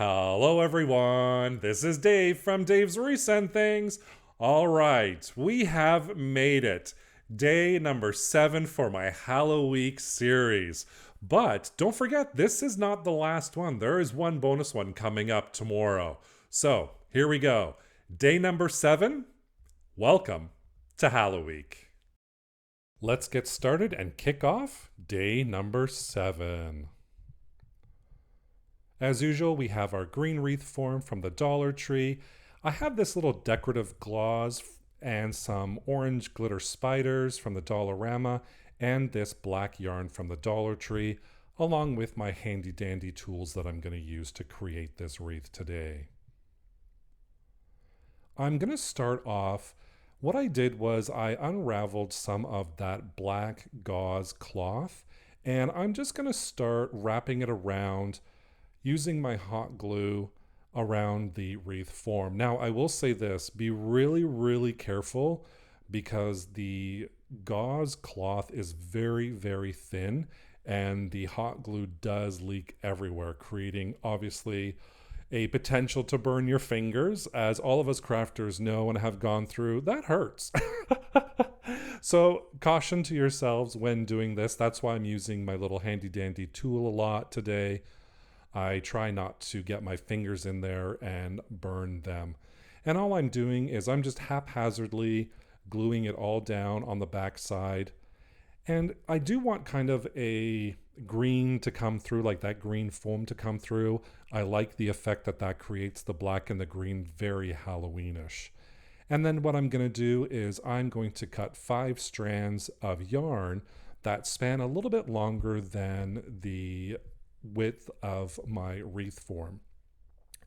Hello, everyone. This is Dave from Dave's Wreaths and Things. All right, we have made it. Day number 7 for my Hallo-week series. But don't forget, this is not the last one. There is one bonus one coming up tomorrow. So here we go. Day number 7. Welcome to Hallow-week. Let's get started and kick off day number 7. As usual, we have our green wreath form from the Dollar Tree. I have this little decorative gloss and some orange glitter spiders from the Dollarama and this black yarn from the Dollar Tree, along with my handy dandy tools that I'm going to use to create this wreath today. I'm going to start off. What I did was I unraveled some of that black gauze cloth, and I'm just going to start wrapping it around using my hot glue around the wreath form. Now, I will say this, be really, really careful because the gauze cloth is very, very thin and the hot glue does leak everywhere, creating obviously a potential to burn your fingers. As all of us crafters know and have gone through, that hurts. So caution to yourselves when doing this. That's why I'm using my little handy dandy tool a lot today. I try not to get my fingers in there and burn them. And all I'm doing is I'm just haphazardly gluing it all down on the back side. And I do want kind of a green to come through, like that green foam to come through. I like the effect that that creates, the black and the green, very Halloweenish. And then what I'm going to do is I'm going to cut 5 strands of yarn that span a little bit longer than the width of my wreath form.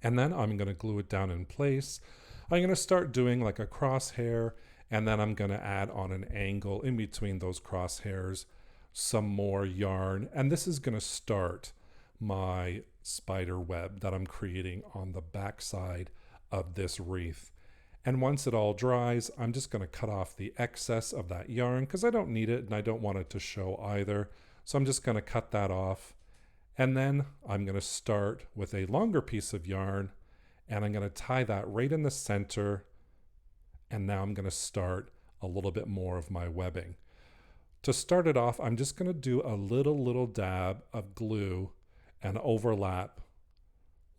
And then I'm going to glue it down in place. I'm going to start doing like a crosshair, and then I'm going to add on an angle in between those crosshairs some more yarn. And this is going to start my spider web that I'm creating on the back side of this wreath. And once it all dries, I'm just going to cut off the excess of that yarn because I don't need it and I don't want it to show either. So I'm just going to cut that off. And then I'm going to start with a longer piece of yarn and I'm going to tie that right in the center. And now I'm going to start a little bit more of my webbing. To start it off, I'm just going to do a little dab of glue and overlap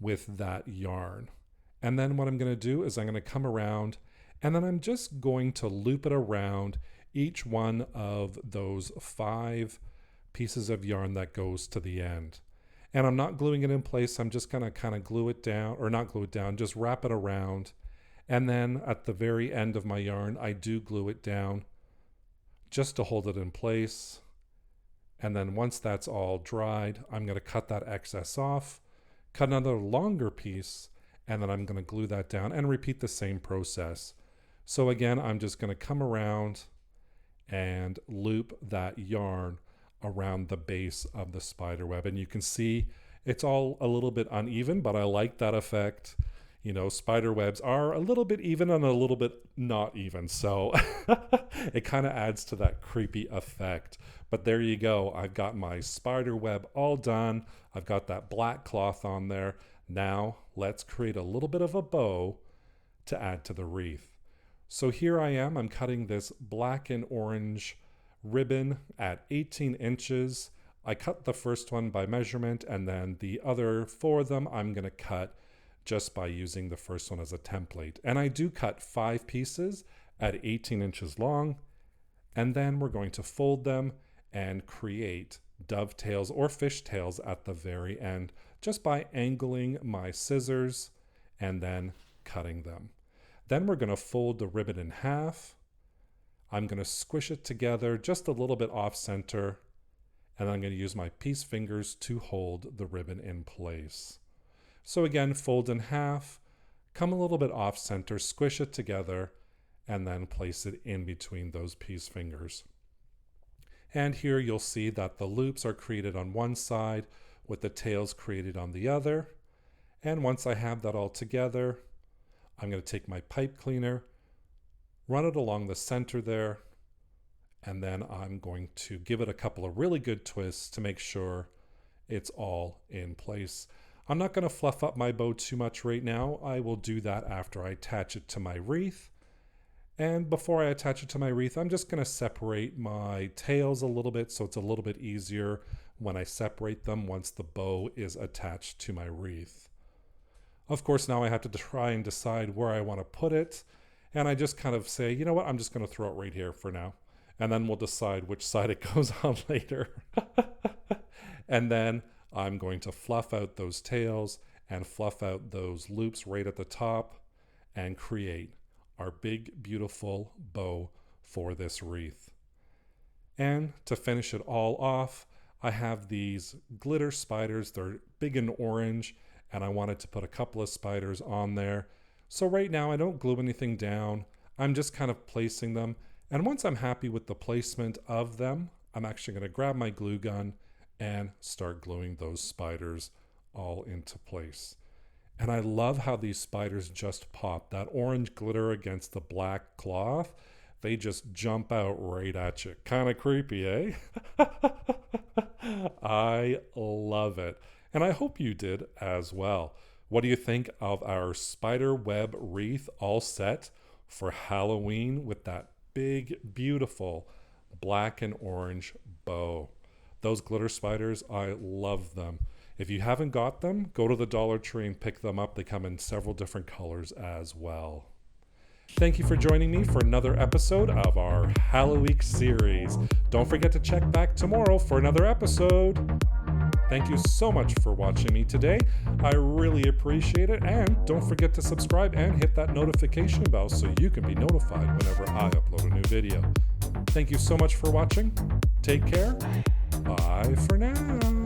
with that yarn. And then what I'm going to do is I'm going to come around and then I'm just going to loop it around each one of those 5 pieces of yarn that goes to the end. And I'm not gluing it in place. I'm just going to kind of glue it down, or not glue it down, just wrap it around. And then at the very end of my yarn, I do glue it down just to hold it in place. And then once that's all dried, I'm going to cut that excess off, cut another longer piece, and then I'm going to glue that down and repeat the same process. So again, I'm just going to come around and loop that yarn around the base of the spider web. And you can see it's all a little bit uneven, but I like that effect. You know, spider webs are a little bit even and a little bit not even. So it kind of adds to that creepy effect. But there you go. I've got my spider web all done. I've got that black cloth on there. Now let's create a little bit of a bow to add to the wreath. So here I am. I'm cutting this black and orange ribbon at 18 inches. I cut the first one by measurement, and then the other 4 of them I'm going to cut just by using the first one as a template. And I do cut 5 pieces at 18 inches long, and then we're going to fold them and create dovetails or fishtails at the very end just by angling my scissors and then cutting them. Then we're going to fold the ribbon in half. I'm going to squish it together just a little bit off center, and I'm going to use my piece fingers to hold the ribbon in place. So again, fold in half, come a little bit off center, squish it together, and then place it in between those piece fingers. And here you'll see that the loops are created on one side with the tails created on the other. And once I have that all together, I'm going to take my pipe cleaner, run it along the center there, and then I'm going to give it a couple of really good twists to make sure it's all in place. I'm not going to fluff up my bow too much right now. I will do that after I attach it to my wreath. And before I attach it to my wreath, I'm just going to separate my tails a little bit so it's a little bit easier when I separate them once the bow is attached to my wreath. Of course, now I have to try and decide where I want to put it. And I just kind of say, you know what, I'm just going to throw it right here for now. And then we'll decide which side it goes on later. And then I'm going to fluff out those tails and fluff out those loops right at the top and create our big, beautiful bow for this wreath. And to finish it all off, I have these glitter spiders. They're big and orange, and I wanted to put a couple of spiders on there. So right now I don't glue anything down. I'm just kind of placing them. And once I'm happy with the placement of them, I'm actually going to grab my glue gun and start gluing those spiders all into place. And I love how these spiders just pop. That orange glitter against the black cloth, they just jump out right at you. Kind of creepy, eh? I love it. And I hope you did as well. What do you think of our spiderweb wreath all set for Halloween with that big, beautiful black and orange bow? Those glitter spiders, I love them. If you haven't got them, go to the Dollar Tree and pick them up. They come in several different colors as well. Thank you for joining me for another episode of our HALLOWEEK series. Don't forget to check back tomorrow for another episode. Thank you so much for watching me today. I really appreciate it. And don't forget to subscribe and hit that notification bell so you can be notified whenever I upload a new video. Thank you so much for watching. Take care. Bye for now.